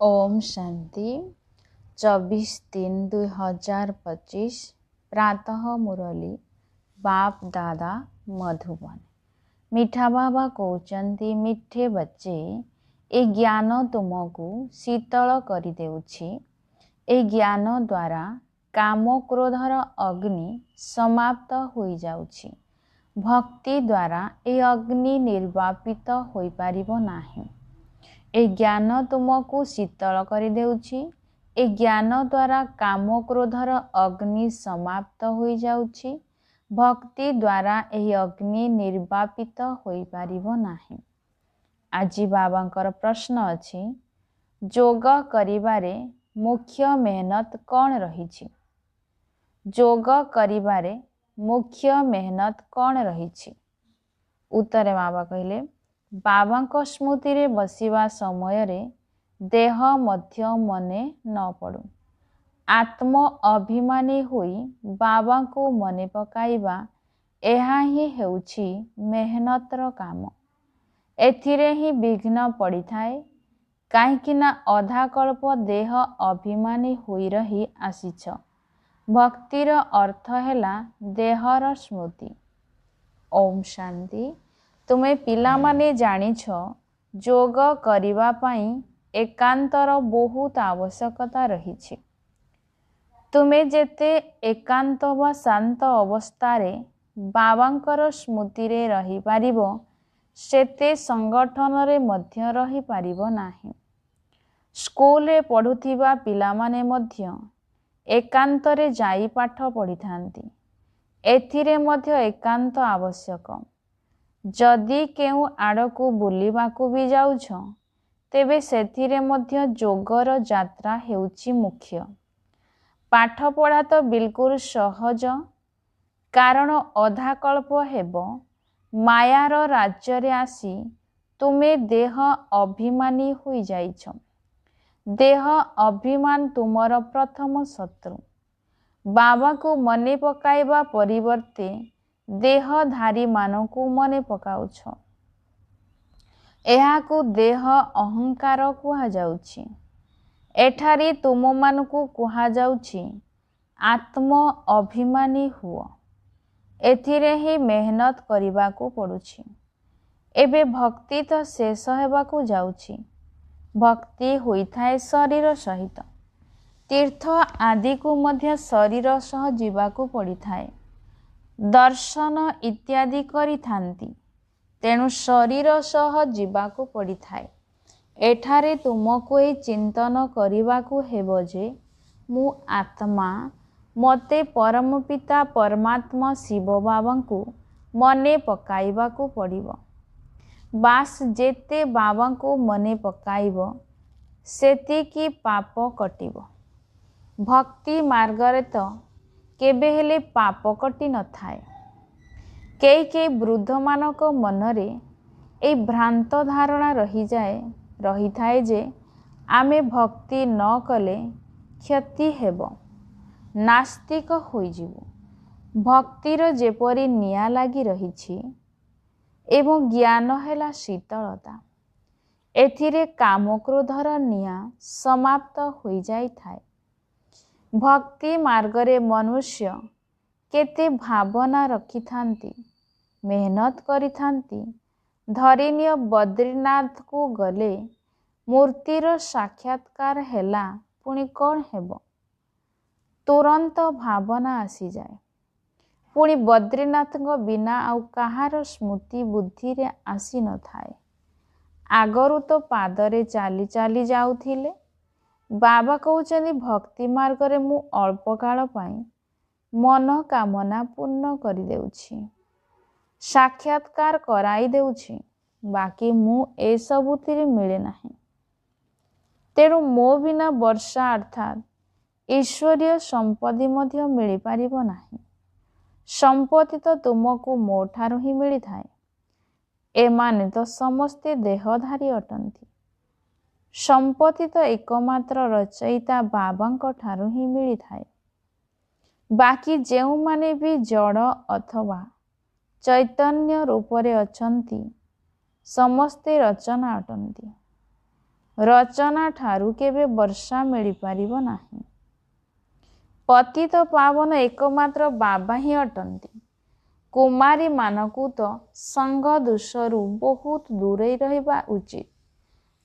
ओम शांति 24/3/2025 प्रातः मुरली बाप दादा मधुबन। मीठा बाबा कहते मिठे बच्चे ए ज्ञान तुमको शीतल कर देउछि। ए ज्ञान द्वारा काम क्रोधर अग्नि समाप्त हो जाउछि। भक्ति द्वारा ए अग्नि निर्वापित होई पारिबो नाही। ए ज्ञान तुमको शीतल कर देउछि। ए ज्ञान द्वारा काम क्रोधर अग्नि समाप्त हो जाउछि। भक्ति द्वारा एही अग्नि निर्वापित होई पारिबो नाही। आजि बाबांकर प्रश्न अछि, जोग करिबारे मुख्य मेहनत कौन रहिछि? जोग करिबारे मुख्य मेहनत कौन रहिछि? उत्तर बाबा कहिले, बाबांको स्मृति रे बसिवा समय रे देह मध्य मने न पड़ू। आत्म अभिमानी होई बाबा को मने पकाइबा एहा ही हेउछि मेहनतर काम। एथिरे ही विघ्न पड़ी थाए, काहेकि ना अधा कल्प देह अभिमानी होई रही आसीछ। भक्तिर अर्थ हैला देहर स्मृति। ओम शांति। तुमे पिला माने जानिछ जोग करिबा पाई एकांतर बहुत आवश्यकता रहिछि। तुमे जेते एकांत व शांत अवस्थारे बाबांकर स्मृति रे रही पारिबो सेते संगठन रे मध्य रही पारिबो नाही। स्कूल रे पढुथिबा पिला माने मध्य एकांत रे जाई पाठ पढी थांती। एथिरे मध्य एकांत आवश्यक। जदि केउ आड़कू बुलिबाकू भी जाउछ तेबे सेथिरे मध्य जोगर यात्रा हेउछि मुख्य। पाठ पढ़ा तो बिल्कुल सहज, कारण अधा कल्प हेब मायार राज्य रे आसी तुमे देह अभिमानी होई जाइछ। देह अभिमान तुमर प्रथम शत्रु। बाबा को मने पकाइबा परिवर्ते देहधारी मानकू मने पकाउछ। एहाकू देह अहंकार कुहा जाउछि। एठारी तुम मानकू कुहा जाउछि आत्म अभिमानी हुओ। एथिरे ही मेहनत करिबाकू पड़ुछि। एबे भक्ति तो शेष हेबाकू जाउछि। भक्ति होइथाए शरीर सहित। तीर्थ आदि को मध्य शरीर सह जीवाकू पड़िथाए। दर्शन इत्यादि करि थांती, तेणु शरीर सह जीवाकू पड़िथाए। एठारे तुमको ए चिंतन करिबाकू हेबो जे मु आत्मा, मते परम पिता परमात्मा शिव बाबांकू मने पकाइबाकू पड़िबो। बास जेते बाबांकू मने पकाइबो सेतिकी पाप कटिबो। भक्ति मार्गरे तो केबे हेले पाप कटि न थाए। कई वृद्ध मानक मनरे ए भ्रांत धारणा रही थाए जे आमे भक्ति न कले क्षति हेबो, नास्तिक होई जिवु। भक्तिर जेपरि निया लागी रहिछि एवं ज्ञान हेला शीतलता। एथिरे काम क्रोधर निया समाप्त होई जाई थाए। भक्ति मार्गरे मनुष्य केते भावना रखी थांती, मेहनत करी थांती। धरिनिय बद्रीनाथ को गले मूर्तिर साक्षात्कार हेला पुणी कौन हेबो? तुरंत भावना आसी जाए। पुणी बद्रीनाथ को बिना आउ कहार स्मृति बुद्धि रे आसी न थाए। आगरु तो पादरे चाली चाली जाउथिले। बाबा कहउचंदी भक्ति मार्गरे मु अल्प काल पाई मन कामना पूर्ण करि देउछि, साक्षात्कार कराई देउछि, बाकी मु ए सबुथिरे मिले नाही। तेणु मो बिना वर्षा अर्थात ईश्वरीय संपत्ति मध्य मिली पारिबो नाही। संपत्ति तो तुमको मो ठारू ही मिली थाए। एमाने तो समस्ते देहधारी अटंती। संपत्ति तो एकमात्र रचयिता बाबांको ठारू ही मिली थाए। बाकी जेउ माने भी जड़ अथवा चैतन्य रूपरे अछंती समस्ते रचना अटंती। ରଚନା ଠାରୁ କେବେ ବର୍ଷା ମିଳିପାରିବ ନାହିଁ। ପତିତ ପାବନ ଏକମାତ୍ର ବାବା ହିଁ ଅଟନ୍ତି। କୁମାରୀମାନଙ୍କୁ ତ ସଙ୍ଗ ଦୋଷରୁ ବହୁତ ଦୂରେଇ ରହିବା ଉଚିତ।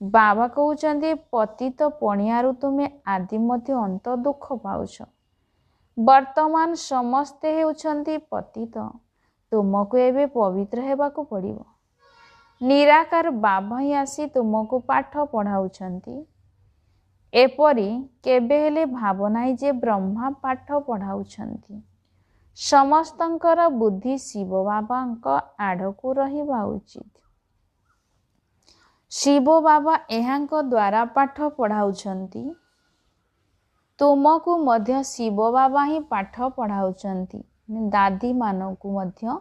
ବାବା କହୁଛନ୍ତି ପତିତ ପଣିଆରୁ ତୁମେ ଆଦି ମଧ୍ୟ ଅନ୍ତ ଦୁଃଖ ପାଉଛ। ବର୍ତ୍ତମାନ ସମସ୍ତେ ହେଉଛନ୍ତି ପତିତ। ତୁମକୁ ଏବେ ପବିତ୍ର ହେବାକୁ ପଡ଼ିବ। ନିରାକାର ବାବା ହିଁ ଆସି ତୁମକୁ ପାଠ ପଢ଼ାଉଛନ୍ତି। ଏପରି କେବେ ହେଲେ ଭାବ ନାହିଁ ଯେ ବ୍ରହ୍ମା ପାଠ ପଢ଼ାଉଛନ୍ତି। ସମସ୍ତଙ୍କର ବୁଦ୍ଧି ଶିବ ବାବାଙ୍କ ଆଡ଼କୁ ରହିବା ଉଚିତ। ଶିବ ବାବା ଏହାଙ୍କ ଦ୍ୱାରା ପାଠ ପଢ଼ାଉଛନ୍ତି। ତୁମକୁ ମଧ୍ୟ ଶିବ ବାବା ହିଁ ପାଠ ପଢ଼ାଉଛନ୍ତି। ଦାଦୀମାନଙ୍କୁ ମଧ୍ୟ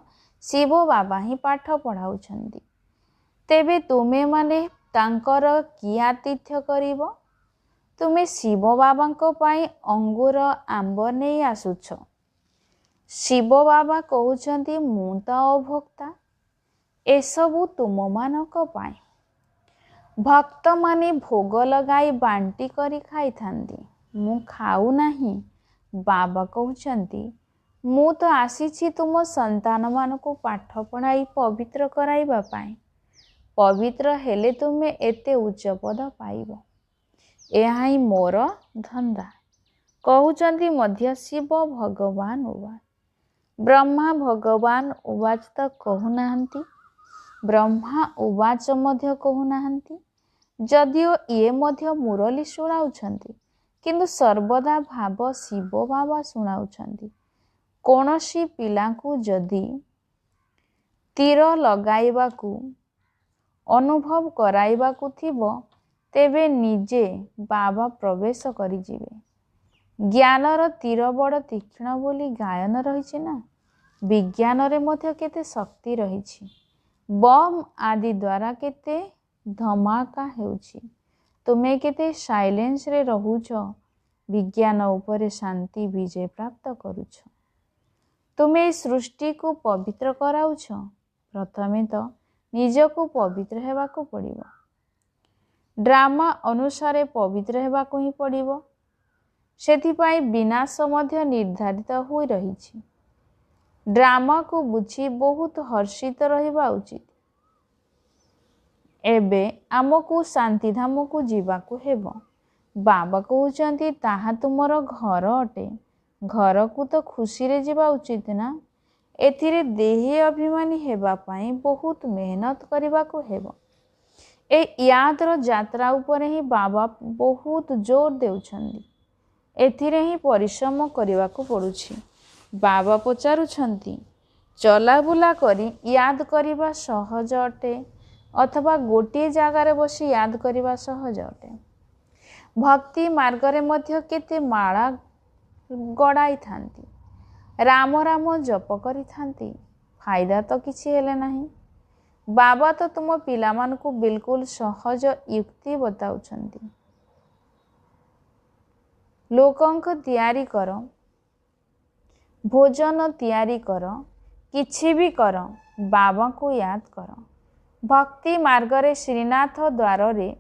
ଶିବ ବାବା ହିଁ ପାଠ ପଢ଼ାଉଛନ୍ତି। ତେବେ ତୁମେମାନେ ତାଙ୍କର କି ଆତିଥ୍ୟ କରିବ? ତୁମେ ଶିବ ବାବାଙ୍କ ପାଇଁ ଅଙ୍ଗୁର ଆମ୍ବ ନେଇ ଆସୁଛ। ଶିବ ବାବା କହୁଛନ୍ତି ମୁଁ ତ ଅଭୋକ୍ତା, ଏସବୁ ତୁମମାନଙ୍କ ପାଇଁ। ଭକ୍ତମାନେ ଭୋଗ ଲଗାଇ ବାଣ୍ଟି କରି ଖାଇଥାନ୍ତି। ମୁଁ ଖାଉ ନାହିଁ। ବାବା କହୁଛନ୍ତି ମୁଁ ତ ଆସିଛି ତୁମ ସନ୍ତାନମାନଙ୍କୁ ପାଠ ପଢ଼ାଇ ପବିତ୍ର କରାଇବା ପାଇଁ। ପବିତ୍ର ହେଲେ ତୁମେ ଏତେ ଉଚ୍ଚ ପଦ ପାଇବ। ଏହା ହିଁ ମୋର ଧନ୍ଦା। କହୁଛନ୍ତି ମଧ୍ୟ ଶିବ ଭଗବାନ ଉବାଚ। ବ୍ରହ୍ମା ଭଗବାନ ଉବାଚ ତ କହୁନାହାନ୍ତି। ବ୍ରହ୍ମା ଉବାଚ ମଧ୍ୟ କହୁନାହାନ୍ତି। ଯଦିଓ ଇଏ ମଧ୍ୟ ମୁରଲୀ ଶୁଣାଉଛନ୍ତି, କିନ୍ତୁ ସର୍ବଦା ଭାବ ଶିବ ବାବା ଶୁଣାଉଛନ୍ତି। କୌଣସି ପିଲାଙ୍କୁ ଯଦି ତୀର ଲଗାଇବାକୁ ଅନୁଭବ କରାଇବାକୁ ଥିବ, ତେବେ ନିଜେ ବାବା ପ୍ରବେଶ କରିଯିବେ। ଜ୍ଞାନର ତୀର ବଡ଼ ତୀକ୍ଷ୍ଣ ବୋଲି ଗାୟନ ରହିଛି ନା। ବିଜ୍ଞାନରେ ମଧ୍ୟ କେତେ ଶକ୍ତି ରହିଛି। ବମ୍ ଆଦି ଦ୍ୱାରା କେତେ ଧମାକା ହେଉଛି। ତୁମେ କେତେ ସାଇଲେନ୍ସରେ ରହୁଛ। ବିଜ୍ଞାନ ଉପରେ ଶାନ୍ତି ବିଜୟ ପ୍ରାପ୍ତ କରୁଛ। ତୁମେ ଏହି ସୃଷ୍ଟିକୁ ପବିତ୍ର କରାଉଛ। ପ୍ରଥମେ ତ ନିଜକୁ ପବିତ୍ର ହେବାକୁ ପଡ଼ିବ। ଡ୍ରାମା ଅନୁସାରେ ପବିତ୍ର ହେବାକୁ ହିଁ ପଡ଼ିବ। ସେଥିପାଇଁ ବିନାଶ ମଧ୍ୟ ନିର୍ଦ୍ଧାରିତ ହୋଇ ରହିଛି। ଡ୍ରାମାକୁ ବୁଝି ବହୁତ ହର୍ଷିତ ରହିବା ଉଚିତ। ଏବେ ଆମକୁ ଶାନ୍ତିଧାମକୁ ଯିବାକୁ ହେବ। ବାବା କହୁଛନ୍ତି ତାହା ତୁମର ଘର ଅଟେ। ଘରକୁ ତ ଖୁସିରେ ଯିବା ଉଚିତ ନା। ଏଥିରେ ଦେହୀ ଅଭିମାନୀ ହେବା ପାଇଁ ବହୁତ ମେହନତ କରିବାକୁ ହେବ। ଏ ୟାଦର ଯାତ୍ରା ଉପରେ ହିଁ ବାବା ବହୁତ ଜୋର ଦେଉଛନ୍ତି। ଏଥିରେ ହିଁ ପରିଶ୍ରମ କରିବାକୁ ପଡ଼ୁଛି। ବାବା ପଚାରୁଛନ୍ତି ଚଲାବୁଲା କରି ୟାଦ କରିବା ସହଜ ଅଟେ ଅଥବା ଗୋଟିଏ ଜାଗାରେ ବସି ୟାଦ କରିବା ସହଜ ଅଟେ? ଭକ୍ତି ମାର୍ଗରେ ମଧ୍ୟ କେତେ ମାଳା ଗଡ଼ାଇଥାନ୍ତି। ରାମ ରାମ ଜପ କରିଥାନ୍ତି। ଫାଇଦା ତ କିଛି ହେଲେ ନାହିଁ। ବାବା ତ ତୁମ ପିଲାମାନଙ୍କୁ ବିଲକୁଲ ସହଜ ଯୁକ୍ତି ବତାଉଛନ୍ତି। ଲୋକଙ୍କ ତିଆରି କର, ଭୋଜନ ତିଆରି କର, କିଛି ବି କର, ବାବାଙ୍କୁ ୟାଦ କର। ଭକ୍ତି ମାର୍ଗରେ ଶ୍ରୀନାଥ ଦ୍ୱାରରେ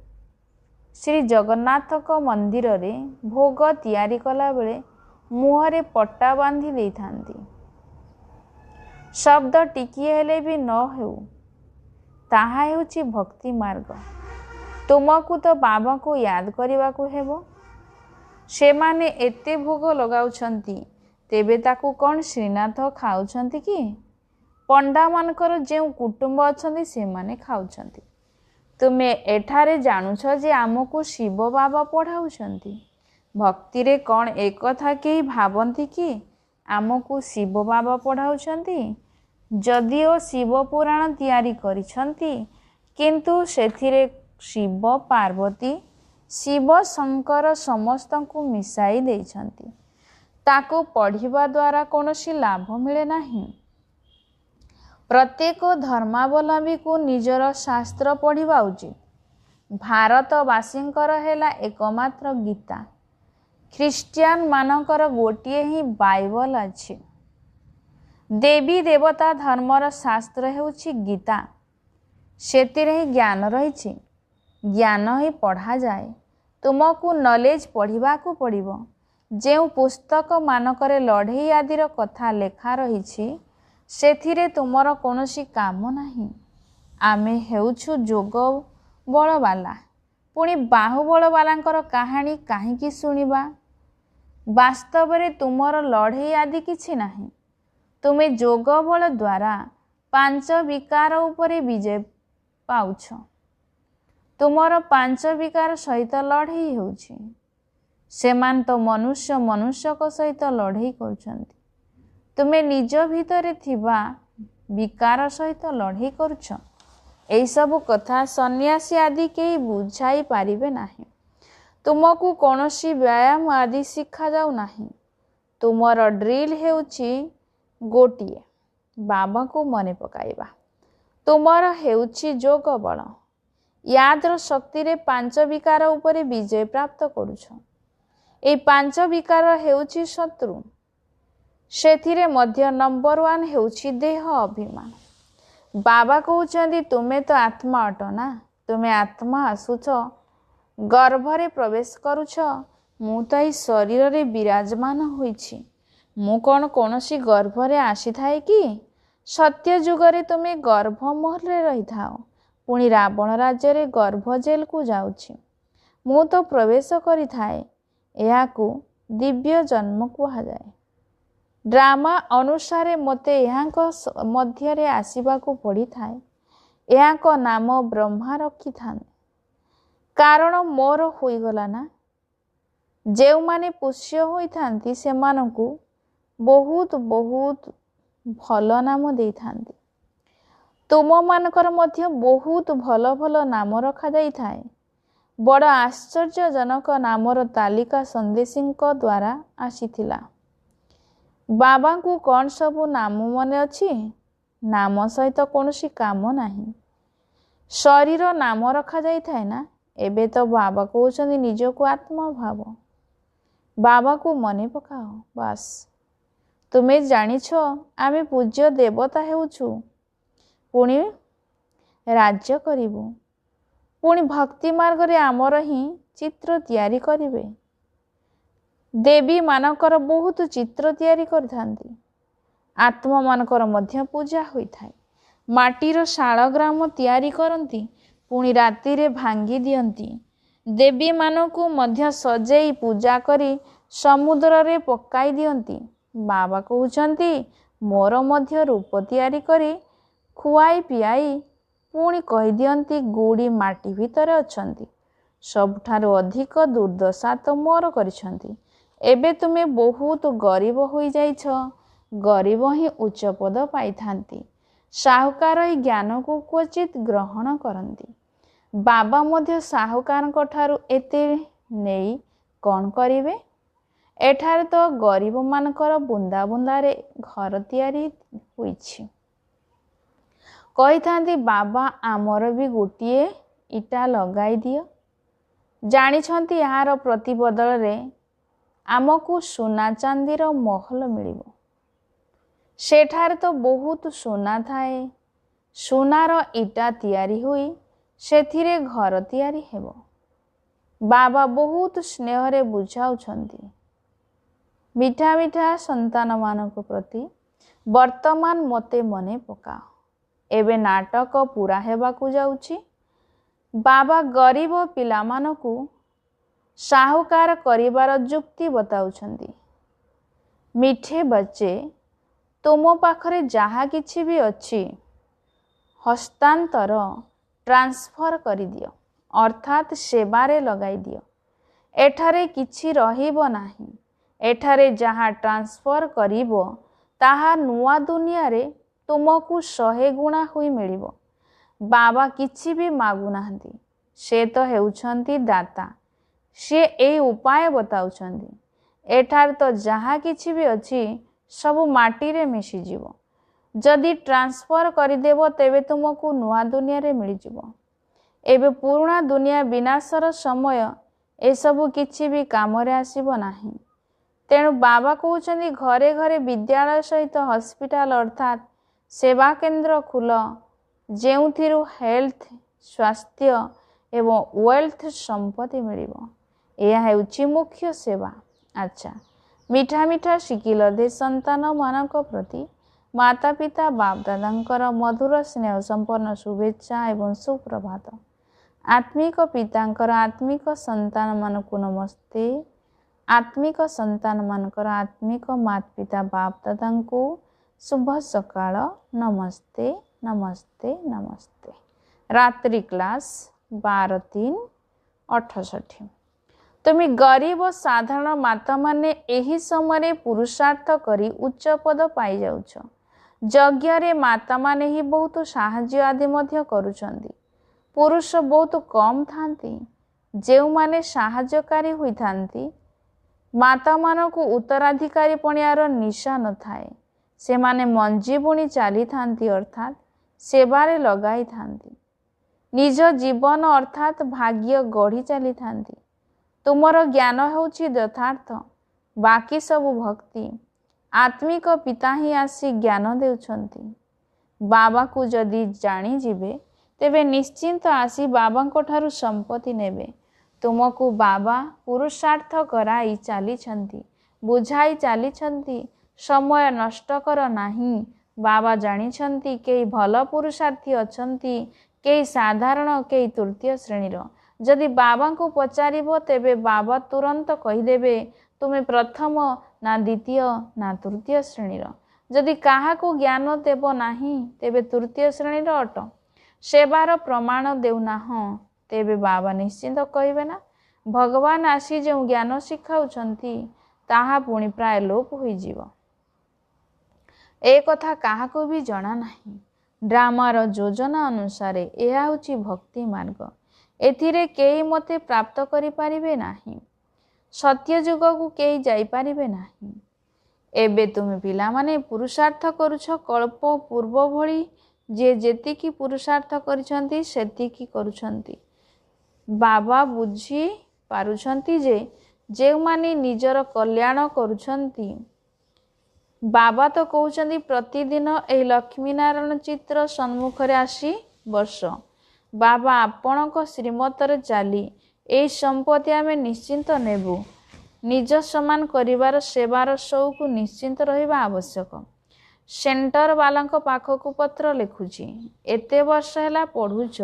ଶ୍ରୀ ଜଗନ୍ନାଥଙ୍କ ମନ୍ଦିରରେ ଭୋଗ ତିଆରି କଲାବେଳେ ମୁହଁରେ ପଟ୍ଟା ବାନ୍ଧି ଦେଇଥାନ୍ତି। ଶବ୍ଦ ଟିକିଏ ହେଲେ ବି ନ ହେଉ, ତାହା ହେଉଛି ଭକ୍ତି ମାର୍ଗ। ତୁମକୁ ତ ବାବାଙ୍କୁ ୟାଦ କରିବାକୁ ହେବ। ସେମାନେ ଏତେ ଭୋଗ ଲଗାଉଛନ୍ତି, ତେବେ ତାକୁ କ'ଣ ଶ୍ରୀନାଥ ଖାଉଛନ୍ତି କି? ପଣ୍ଡାମାନଙ୍କର ଯେଉଁ କୁଟୁମ୍ବ ଅଛନ୍ତି ସେମାନେ ଖାଉଛନ୍ତି। ତୁମେ ଏଠାରେ ଜାଣୁଛ ଯେ ଆମକୁ ଶିବ ବାବା ପଢ଼ାଉଛନ୍ତି। ଭକ୍ତିରେ କ'ଣ ଏକଥା କେହି ଭାବନ୍ତି କି ଆମକୁ ଶିବ ବାବା ପଢ଼ାଉଛନ୍ତି? ଯଦିଓ ଶିବ ପୁରାଣ ତିଆରି କରିଛନ୍ତି, କିନ୍ତୁ ସେଥିରେ ଶିବ ପାର୍ବତୀ, ଶିବ ଶଙ୍କର ସମସ୍ତଙ୍କୁ ମିଶାଇ ଦେଇଛନ୍ତି। ତାକୁ ପଢ଼ିବା ଦ୍ୱାରା କୌଣସି ଲାଭ ମିଳେ ନାହିଁ। ପ୍ରତ୍ୟେକ ଧର୍ମାବଲମ୍ବୀକୁ ନିଜର ଶାସ୍ତ୍ର ପଢ଼ିବା ଉଚିତ। ଭାରତବାସୀଙ୍କର ହେଲା ଏକମାତ୍ର ଗୀତା। ଖ୍ରୀଷ୍ଟିଆନ ମାନଙ୍କର ଗୋଟିଏ ହିଁ ବାଇବଲ ଅଛି। ଦେବୀ ଦେବତା ଧର୍ମର ଶାସ୍ତ୍ର ହେଉଛି ଗୀତା। ସେଥିରେ ହିଁ ଜ୍ଞାନ ରହିଛି। ज्ञान ही पढ़ा जाए। तुमको नॉलेज पढ़िबाकू पड़िबो। जेउ पुस्तक मानकरे लढ़ई आदिर कथा लेखा रही सेथिरे तुमर कौनसी काम नहीं। आमे हेउछु जोग बलवाला, पुणी बाहुबलवालांकर कहानी काहींकी शुणिबा। वास्तव में तुमर लढ़ई आदि किछि नहीं। तुमे जोग बल द्वारा 5 विकार उपरे विजय पाउछ। तुमर 5 विकार सहित लढ़ई होउछि। सेमान तो मनुष्य मनुष्यक सहित लढ़ई करुछंती। तुमे निज भितरे थिबा विकार सहित लढ़ई करुछ। एई सब कथा सन्यासी आदि केही बुझाई पारिबे नाही। तुमको कौनसी व्यायाम आदि शिखा जाऊ नाही। तुमर ड्रिल हेउछि गोटिए, बाबा को मने पकाइबा। तुमर हेउछि जोग बल। यादर शक्ति रे 5 विकार उपरे विजय प्राप्त करुछ। ए 5 विकार हेउछि शत्रु। सेथिरे मध्य नंबर 1 हेउछि देह अभिमान। बाबा कहउछंती तुमे तो आत्मा अट ना। तुमे आत्मा आसुछ, गर्भरे प्रवेश करुछ। मु तो ई शरीर रे विराजमान होइछि। मु कौन कौनसी गर्भरे आसी थाए कि? सत्य जुगरे तुमे गर्भ महल रही थाओ, पुणी रावण राज्य रे गर्भ जेल को जाउछि। मु तो प्रवेश करी थाए। एहाकू दिव्य जन्म कुहा जाए। ड्रामा अनुसारे मते एहांक मध्यरे आसीबाकू पड़ी थाए। एहांक नाम ब्रह्मा रखी थाने, कारण मोर होइगला ना। जेउ माने पुष्य होई थांती सेमानंकू बहुत बहुत भल नाम देई थांती। तुम मानकर मध्य बहुत भल भल नाम रखा जाई थाए। बड़ आश्चर्यजनक नामर तालिका संदेशींक द्वारा आसीथिला। बाबा को कौन सबू नाम मने अछि? नाम सहित कौनसी काम नाही। शरीर नाम रखा जाई थाए ना। एबे तो बाबा कहउछंती निजको आत्मा भाव। बाबा को मने पकाओ बास। तुमे जानिछ आमे पूज्य देवता हेउछु, पुणी राज्य करिबु। पुणी भक्ति मार्ग रे आमर ही चित्र तैयारी करिवे। देवी मानकर बहुत चित्र तैयारी करथांती। आत्मा मानकर मध्य पूजा होई थाए। माटीर शालग्राम तैयारी करंती, पुणी राति रे भांगी दियंती। देवी मानकू मध्य सजेई पूजा करी समुद्र रे पकाई दियंती। बाबा कहउछंती मोर मध्य रूप तैयारी करी खुआई पियाई पुणी कहि दियंती गुड़ी माटी भितरे अछंती। सबठारु अधिक दुर्दशा तो मोर करिछंती। एबे तुमे बहुत गरीब होई जाइछ। गरीब ही उच्च पद पाई थांती। साहुकार ही ज्ञान को क्वचित ग्रहण करंती। बाबा मध्य साहुकारଙ୍କ ठारू एते नेई कौन करिवे? एठारे तो गरीब मानकर बुंदा बुंदारे घर तैयारी होइछि। कही थांती बाबा आमर भी गोटिए इटा लगाई दियो। जानिछंती यार प्रतिबदल रे आमको सुना चांदीर महल मिलिबो। सेठारे तो बहुत सुना थाए। सुनार इटा तैयारी हुई सेथिरे घर तैयारी हेबो। बाबा बहुत स्नेह रे बुझाउछंती। मिठा मिठा संतान मानक प्रति वर्तमान मते मने पकाओ। एबे नाटक पूरा हेबाकू जाउछि। बाबा गरीब पिला मानकू साहुकार करिबार जुक्ति बताउछंती। मिठे बच्चे, तुम पाखरे जहा किछि भी अछि हस्तांतर ट्रांसफर करि दियो, अर्थात सेवारे लगाई दियो। एठारे किछि रहिबो नाही। एठारे जहा ट्रांसफर करिबो ताहा नुआ दुनिया रे तुमको 100 गुणा हुई मिलिबो। बाबा किछि भी मागु नाहंती। से तो हेउछंती दाता। से एई उपाय बताउछंती। एठार तो जहा किछि भी अछि सब माटी रे मिसी जीवो। जदि ट्रांसफर करिदेव तेबे तुमको नुआ दुनिया रे मिली जीवो। एबे पुराना दुनिया विनाशर समय ए सबु किछि भी कामरे आसीबो नाही। तेणु बाबा कहउछंती घरे घरे विद्यालय सहित हॉस्पिटल अर्थात सेवा केंद्र खुल, जेउथिरु हेल्थ स्वास्थ्य एवं वेल्थ संपत्ति मिलिबो। यह हेउची मुख्य सेवा। अच्छा, मिठा मिठा शिकिल दे संतान मानक प्रति माता पिता बाप दादांकर मधुर स्नेह संपन्न शुभेच्छा एवं सुप्रभात। आत्मिक पितांकर आत्मिक संतान मानकु नमस्ते। आत्मिक संतान मानकर आत्मिक माता पिता बाप दादांकु शुभ सकाळ नमस्ते नमस्ते नमस्ते। रात्रि क्लास 12/3/68। तुम गरीब साधारण माता माने एही समय पुरुषार्थ करी उच्च पद पाई जाउछ। यज्ञ रे माता माने ही बहुत साहाय्य आदि मध्य करूछंती। पुरुष बहुत कम थांती जे माने साहाय्यकारी होई थांती। माता मानकु उत्तराधिकारी पणियार निशा न थाए। से माने मंजी बुणी चली थांती अर्थात सेवारे लगाई थांती। निज जीवन अर्थात भाग्य गढ़ी चली थांती। तुमर ज्ञान होउछि यथार्थ, बाकी सब भक्ति। आत्मिक पिता ही आसी ज्ञान देउछंती। बाबा को जदि जानी जिबे तेबे निश्चिंत आसी बाबा को ठारू संपत्ति नेबे। तुमको बाबा पुरुषार्थ कराई चली छंती, बुझाई चली छंती। समय नष्ट कर नाही। बाबा जानी छंती केई भल पुरुषार्थी अछंती, केई साधारण, केई तृतीय श्रेणीर। जदि बाबा को पचारिबो तेबे बाबा तुरंत कहिदेबे तुमे प्रथम ना द्वितीय ना तृतीय श्रेणीर। जदि काहाको ज्ञान देबो नाही तेबे तृतीय श्रेणीर अट। सेवार प्रमाण देउनाह तेबे बाबा निश्चिंत कहिबे ना भगवान आसी जो ज्ञान शिखाउछंती ताहा पुणी प्राय लोप होई जीव। ए कथा काहाको भी जଣା नाही। ड्रामार योजना अनुसार यह होची भक्ति मार्ग। एथिरे केई मते प्राप्त करि पारिबे नाही। सत्य जुग को केई जाई पारिबे नाही। एबे तुमे पिला माने पुरुषार्थ करूछ कल्प पूर्व भली जे जेतिकी पुरुषार्थ करिसंती सेतिकी करूछंती। बाबा बुझी पारुछंती जे माने निजर कल्याण करूछंती। बाबा तो कहउछंती प्रतिदिन ए लक्ष्मी नारायण चित्र सम्मुखरे आसी बस। बाबा आपणक श्रीमतरे चाली ए संपत्ति आमे निश्चिंत नेबु। निज समान करिवार सेवार शौक निश्चिंत रहिबा आवश्यक। सेंटर वालांक पाखकु पत्र लिखुची। एते वर्ष हैला पढ़ुछ,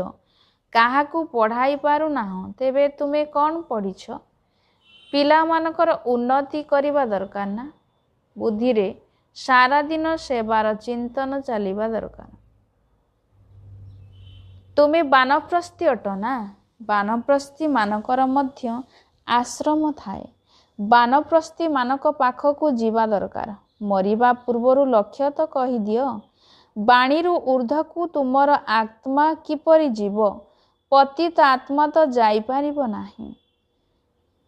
काहाकू पढ़ाई पारु नाह, तेबे तुमे कौन पढ़िछ? पिला मानकर उन्नति करिबा दरकार ना। बुद्धि रे सारा दिन सेवार चिंतन चलिबा दरकार। तुमे बानप्रस्थी अट ना। बानप्रस्थी मानकर मध्य आश्रम थाए। बानप्रस्थी मानक पाखकू जीवा दरकार। मरिबा पूर्वरु लक्ष्य तो कहि दियो। बाणीरु ऊर्ध्वकू तुमर आत्मा किपरि जीव? पतित आत्मा तो जाई पारिबो नाही।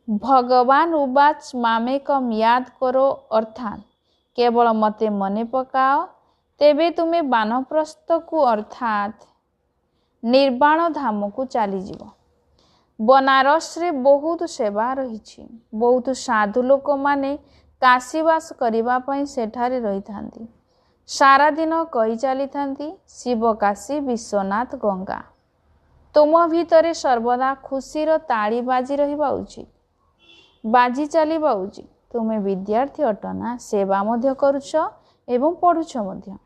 भगवान उवाच मामेकम याद करो अर्थात केवल मते मने पकाओ तेबे तुमे बानप्रस्थ को अर्थात निर्वाण धाम को चली जीव। बनारस रे बहुत सेवा रही। बहुत साधु लोक माने काशीवास करिबा पई सेठारे रही थांती। सारा दिन कही चली थांती शिव काशी विश्वनाथ गंगा। तुम भितरे सर्वदा खुशीर ताली बाजी रहिबा उचित। बाजी चलिबा उचित। तुमे विद्यार्थी अटना, सेवा मध्य करुछ एवं पढ़ुछ मध्य।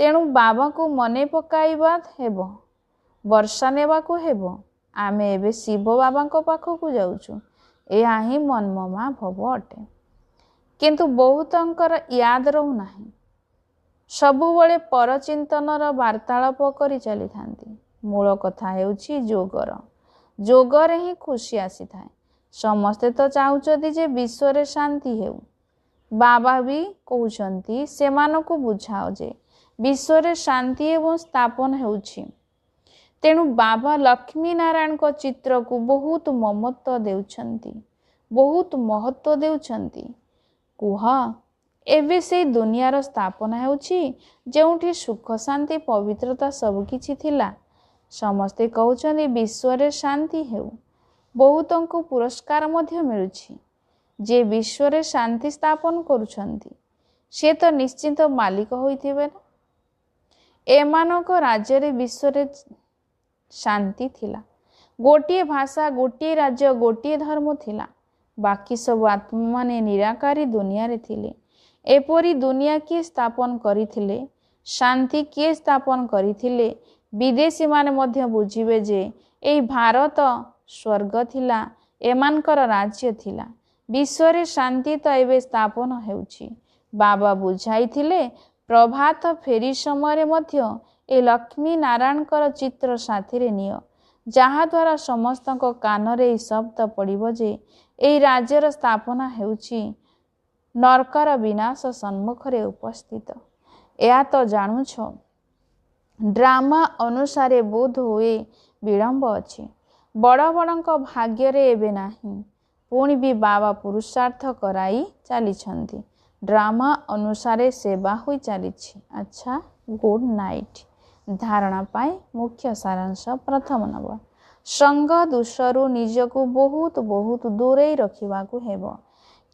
तेणु बाबा को मने पकाइबा हेबो, वर्षा नेबाकू हेबो। आमे एबे शिव बाबांको पाखकू जाउछु। एहा ही मनममा भव अटे। किंतु बहुतंकर याद रहु नाही। सबुबळे परचिंतनर वार्तालाप करि चली थांती। मूल कथा हेउछि जोगर। जोगरे ही खुशी आसी थाए। समस्ते तो चाहुचंती जे विश्वरे शांति हेउ। बाबा भी कहउचंती सेमानकू बुझाओ जे विश्वरे शांति एवं स्थापन हेउछि। तेणु बाबा लक्ष्मी नारायण को चित्र को बहुत ममत्व देउछंती, बहुत महत्व देउछंती। कुह एबे से दुनियार स्थापना हेउछि जेउठी सुख शांति पवित्रता सब किछि थिला। समस्ते कहउछंती विश्वरे शांति हेउ। बहुतंको पुरस्कार मध्य मिलुछि। जे विश्वरे शांति स्थापन करुछंती से तो निश्चिंत मालिक होइथिबे ना। एमानक राज्य रे विश्वरे शांति थिला। गोटे भाषा गोटे राज्य गोटे धर्म थिला। बाकी सब आत्मा माने निराकारी दुनिया रे थिले। एपरी दुनिया किए स्थापन करिथिले, शांति किए स्थापन करिथिले, विदेशी माने मध्य बुझिबे जे एई भारत स्वर्ग थिला, एमानकर राज्य थिला। विश्व रे शांति तो एबे स्थापन हेउछि। बाबा बुझाइथिले प्रभात फेरी समय मध्य ए लक्ष्मी नारायणकर चित्र साथी रे नियो, जहा द्वारा समस्तक कानरे ए शब्द पड़िबो जे एई राज्यर स्थापना हेउछि नरकर विनाश सम्मुखरे उपस्थित। या तो जानुछ ड्रामा अनुसारे बोध हुए विलंब अछि। बड़ बड़क भाग्य रे एबे नाही, पुणी भी बाबा पुरुषार्थ कराई चली। ड्रामा अनुसारे सेवा हुई चली। अच्छा, गुड नाइट। धारणा पाए मुख्य सारांश। प्रथम नंबर, संग दोषरू निजको बहुत बहुत दूरे रखिबाकू हेबो।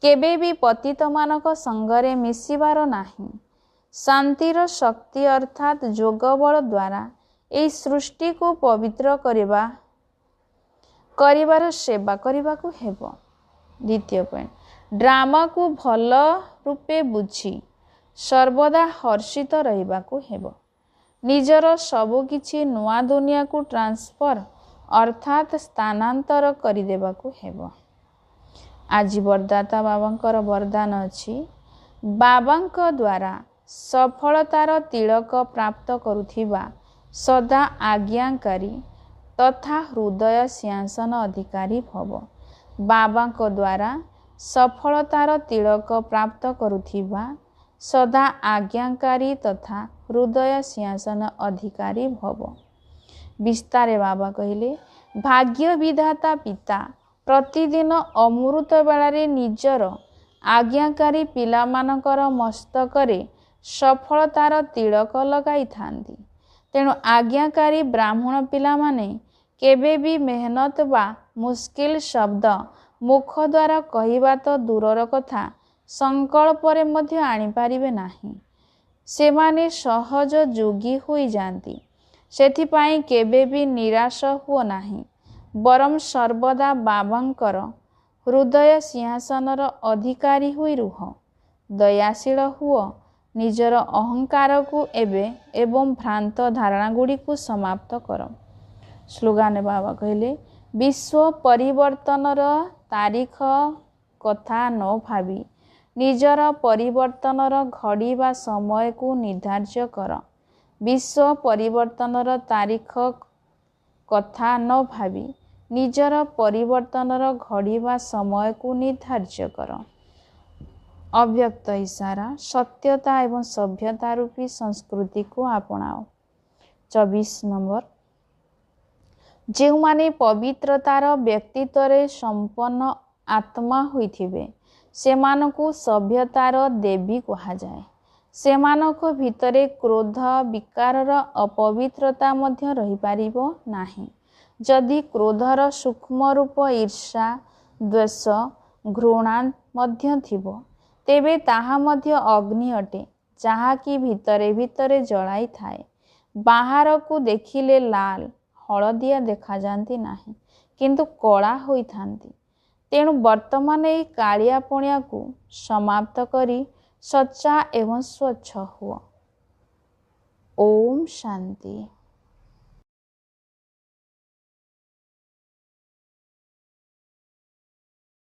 केबे भी पतित मानक संगरे मिसिबार नाही। शांतिर शक्ति अर्थात जोग बल द्वारा एई सृष्टि को पवित्र करिबार सेवा करिबाकू हेबो। द्वितीय पॉइंट, ड्रामा को भल रूपे बुझी सर्वदा हर्षित रहिबाकू हेबो। निजर सबु किछि नुआ दुनिया को ट्रांसफर अर्थात स्थानांतर करिदेबाकू हेबो। आज वरदाता बाबांकर वरदान अछि, बाबांक द्वारा सफलतार तिलक प्राप्त करुथिबा सदा आज्ञाकारी तथा हृदय सिंहासन अधिकारी भव। बाबांक द्वारा सफलतार तिलक प्राप्त करुथिबा सदा आज्ञाकारी तथा हृदय सिंहासन अधिकारी भव। विस्तारे बाबा कहिले, भाग्य विधाता पिता प्रतिदिन अमृत बेलारे निजर आज्ञाकारी पिलामानकर मस्तकरे सफलतार तिलक लगाई थांती। तेणु आज्ञाकारी ब्राह्मण पिलामाने केबे भी मेहनत बा मुश्किल शब्द मुख द्वारा कहिबा तो दूरर कथा संकल्परे मध्य आनी पारिबे नाही। सेमाने सहज जोगी होई जांती। सेथिपाई केबे भी निराश हुओ नाही, बरम सर्वदा बाबांकर हृदय सिंहासनर अधिकारी हुई रुह। दयाशील हुओ, निजर अहंकार को एवं भ्रांत धारणा गुड़ी को समाप्त कर। स्लोगान बाबा कहले, विश्व परिवर्तनर तारीख कथा न भावी निजर परिवर्तनर घड़ी बा समय को निर्धार्य कर। विश्व परिवर्तनर तारीख कथा न भावी निजर परिवर्तनर घड़ी बा समय को निर्धार्य कर। अव्यक्त इशारा, सत्यता एवं सभ्यता रूपी संस्कृति को अपनाओ। 24 नंबर, जो माने पवित्रतार व्यक्तित्व संपन्न आत्मा होइथिबे सेमानकु सभ्यतार देवी कहा जाए। सेमानक भितरे क्रोध विकारर अपवित्रता मध्य रही पारिबो नाही। जदि क्रोधर सूक्ष्म रूप ईर्षा द्वेष घृणा मध्य थिबो तेबे ताहा मध्य अग्नि अटे, जहा कि भितरे भितरे जलाई थाए। बाहर को देखिले लाल हलदिया देखा जाती नाही, किंतु कला होई थांती। तेणु वर्तमान एई कालिया पणिया को समाप्त करी सच्चा एवं स्वच्छ हुआ। ओम शांति।